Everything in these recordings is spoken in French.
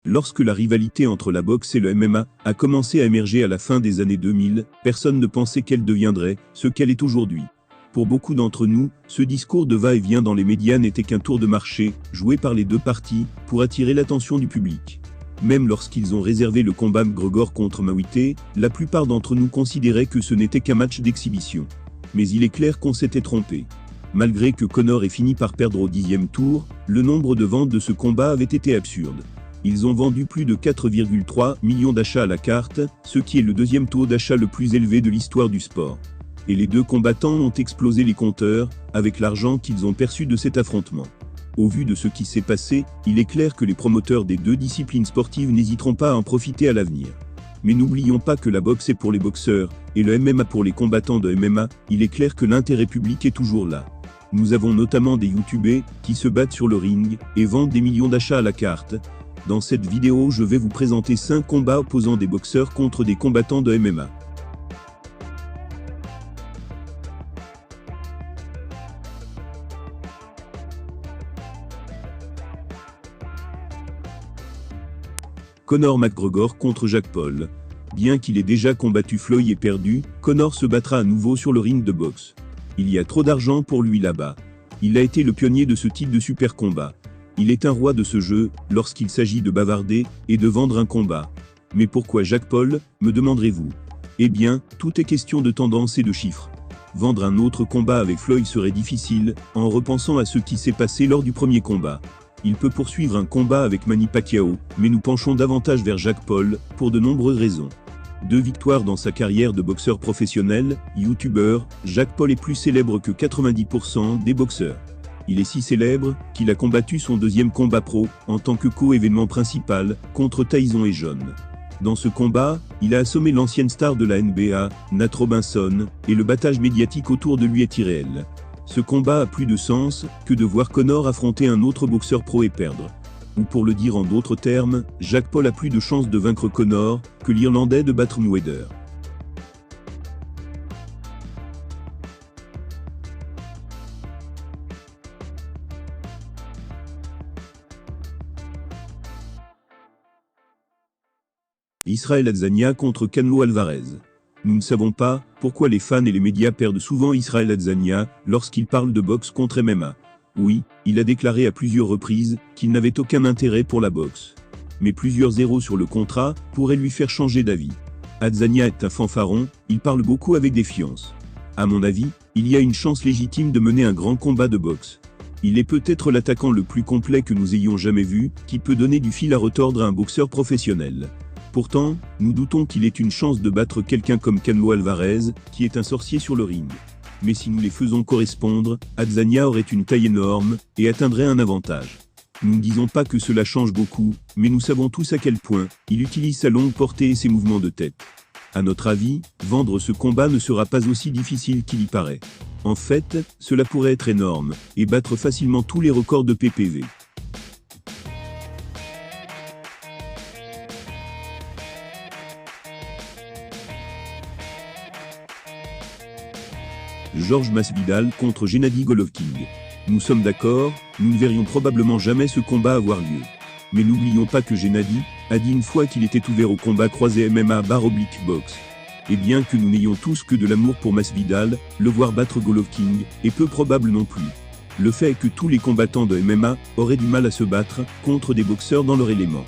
Lorsque la rivalité entre la boxe et le MMA a commencé à émerger à la fin des années 2000, personne ne pensait qu'elle deviendrait ce qu'elle est aujourd'hui. Pour beaucoup d'entre nous, ce discours de va-et-vient dans les médias n'était qu'un tour de marché, joué par les deux parties, pour attirer l'attention du public. Même lorsqu'ils ont réservé le combat McGregor contre Mawite, la plupart d'entre nous considéraient que ce n'était qu'un match d'exhibition. Mais il est clair qu'on s'était trompé. Malgré que Conor ait fini par perdre au 10e tour, le nombre de ventes de ce combat avait été absurde. Ils ont vendu plus de 4,3 millions d'achats à la carte, ce qui est le deuxième taux d'achat le plus élevé de l'histoire du sport. Et les deux combattants ont explosé les compteurs, avec l'argent qu'ils ont perçu de cet affrontement. Au vu de ce qui s'est passé, il est clair que les promoteurs des deux disciplines sportives n'hésiteront pas à en profiter à l'avenir. Mais n'oublions pas que la boxe est pour les boxeurs, et le MMA pour les combattants de MMA, il est clair que l'intérêt public est toujours là. Nous avons notamment des youtubeurs qui se battent sur le ring, et vendent des millions d'achats à la carte. Dans cette vidéo, je vais vous présenter 5 combats opposant des boxeurs contre des combattants de MMA. Conor McGregor contre Jake Paul. Bien qu'il ait déjà combattu Floyd et perdu, Conor se battra à nouveau sur le ring de boxe. Il y a trop d'argent pour lui là-bas. Il a été le pionnier de ce type de super combat. Il est un roi de ce jeu, lorsqu'il s'agit de bavarder, et de vendre un combat. Mais pourquoi Jake Paul, me demanderez-vous? Eh bien, tout est question de tendance et de chiffres. Vendre un autre combat avec Floyd serait difficile, en repensant à ce qui s'est passé lors du premier combat. Il peut poursuivre un combat avec Manny Pacquiao, mais nous penchons davantage vers Jake Paul, pour de nombreuses raisons. 2 victoires dans sa carrière de boxeur professionnel, youtubeur, Jake Paul est plus célèbre que 90% des boxeurs. Il est si célèbre, qu'il a combattu son deuxième combat pro, en tant que co-événement principal, contre Tyson et John. Dans ce combat, il a assommé l'ancienne star de la NBA, Nate Robinson, et le battage médiatique autour de lui est irréel. Ce combat a plus de sens que de voir Conor affronter un autre boxeur pro et perdre. Ou pour le dire en d'autres termes, Jake Paul a plus de chances de vaincre Conor que l'Irlandais de battre Mayweather. Israel Adesanya contre Canelo Alvarez. Nous ne savons pas pourquoi les fans et les médias perdent souvent Israel Adesanya lorsqu'il parle de boxe contre MMA. Oui, il a déclaré à plusieurs reprises qu'il n'avait aucun intérêt pour la boxe. Mais plusieurs zéros sur le contrat pourraient lui faire changer d'avis. Adesanya est un fanfaron, il parle beaucoup avec défiance. À mon avis, il y a une chance légitime de mener un grand combat de boxe. Il est peut-être l'attaquant le plus complet que nous ayons jamais vu, qui peut donner du fil à retordre à un boxeur professionnel. Pourtant, nous doutons qu'il ait une chance de battre quelqu'un comme Canelo Alvarez, qui est un sorcier sur le ring. Mais si nous les faisons correspondre, Adesanya aurait une taille énorme, et atteindrait un avantage. Nous ne disons pas que cela change beaucoup, mais nous savons tous à quel point il utilise sa longue portée et ses mouvements de tête. À notre avis, vendre ce combat ne sera pas aussi difficile qu'il y paraît. En fait, cela pourrait être énorme, et battre facilement tous les records de PPV. Georges Masvidal contre Gennady Golovkin. Nous sommes d'accord, nous ne verrions probablement jamais ce combat avoir lieu. Mais n'oublions pas que Gennady a dit une fois qu'il était ouvert au combat croisé MMA/box. Et bien que nous n'ayons tous que de l'amour pour Masvidal, le voir battre Golovkin est peu probable non plus. Le fait est que tous les combattants de MMA auraient du mal à se battre contre des boxeurs dans leur élément.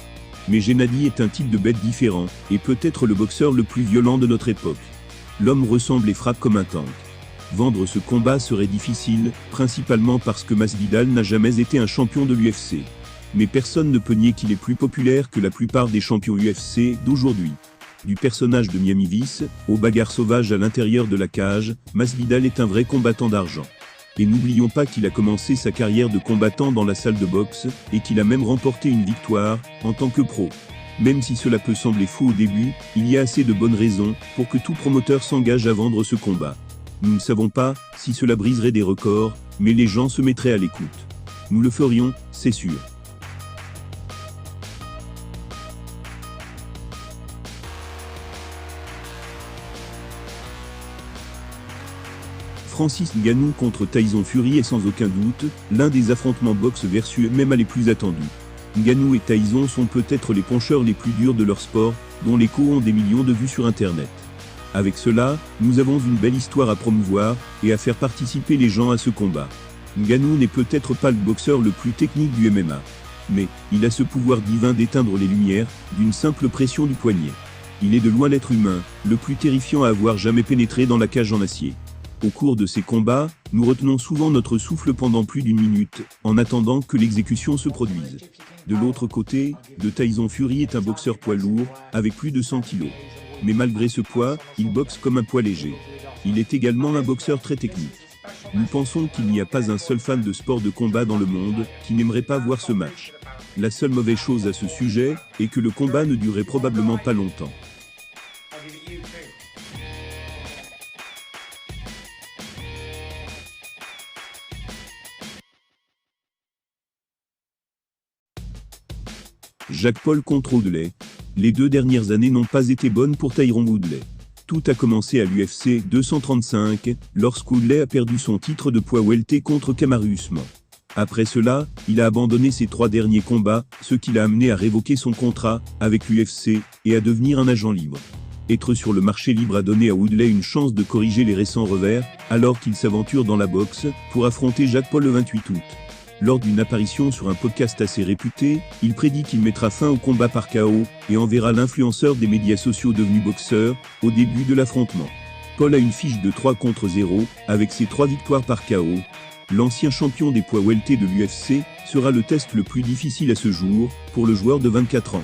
Mais Gennady est un type de bête différent, et peut-être le boxeur le plus violent de notre époque. L'homme ressemble et frappe comme un tank. Vendre ce combat serait difficile, principalement parce que Masvidal n'a jamais été un champion de l'UFC. Mais personne ne peut nier qu'il est plus populaire que la plupart des champions UFC d'aujourd'hui. Du personnage de Miami Vice, aux bagarres sauvages à l'intérieur de la cage, Masvidal est un vrai combattant d'argent. Et n'oublions pas qu'il a commencé sa carrière de combattant dans la salle de boxe, et qu'il a même remporté une victoire, en tant que pro. Même si cela peut sembler fou au début, il y a assez de bonnes raisons pour que tout promoteur s'engage à vendre ce combat. Nous ne savons pas si cela briserait des records, mais les gens se mettraient à l'écoute. Nous le ferions, c'est sûr. Francis Ngannou contre Tyson Fury est sans aucun doute l'un des affrontements boxe versus MMA les plus attendus. Ngannou et Tyson sont peut-être les puncheurs les plus durs de leur sport, dont les cours ont des millions de vues sur internet. Avec cela, nous avons une belle histoire à promouvoir, et à faire participer les gens à ce combat. Ngannou n'est peut-être pas le boxeur le plus technique du MMA. Mais, il a ce pouvoir divin d'éteindre les lumières, d'une simple pression du poignet. Il est de loin l'être humain, le plus terrifiant à avoir jamais pénétré dans la cage en acier. Au cours de ces combats, nous retenons souvent notre souffle pendant plus d'une minute, en attendant que l'exécution se produise. De l'autre côté, de Tyson Fury est un boxeur poids lourd, avec plus de 100 kg. Mais malgré ce poids, il boxe comme un poids léger. Il est également un boxeur très technique. Nous pensons qu'il n'y a pas un seul fan de sport de combat dans le monde qui n'aimerait pas voir ce match. La seule mauvaise chose à ce sujet est que le combat ne durerait probablement pas longtemps. Jake-Paul contre Woodley. Les 2 dernières années n'ont pas été bonnes pour Tyron Woodley. Tout a commencé à l'UFC 235, lorsqu'Woodley a perdu son titre de poids welter contre Kamaru Usman. Après cela, il a abandonné ses 3 derniers combats, ce qui l'a amené à révoquer son contrat avec l'UFC et à devenir un agent libre. Être sur le marché libre a donné à Woodley une chance de corriger les récents revers, alors qu'il s'aventure dans la boxe pour affronter Jake-Paul le 28 août. Lors d'une apparition sur un podcast assez réputé, il prédit qu'il mettra fin au combat par KO et enverra l'influenceur des médias sociaux devenu boxeur au début de l'affrontement. Paul a une fiche de 3 contre 0, avec ses 3 victoires par KO. L'ancien champion des poids welter de l'UFC sera le test le plus difficile à ce jour, pour le joueur de 24 ans.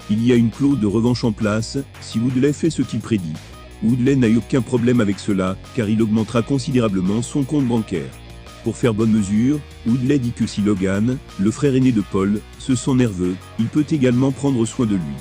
Il y a une clause de revanche en place, si Woodley fait ce qu'il prédit. Woodley n'a eu aucun problème avec cela, car il augmentera considérablement son compte bancaire. Pour faire bonne mesure, Woodley dit que si Logan, le frère aîné de Paul, se sent nerveux, il peut également prendre soin de lui.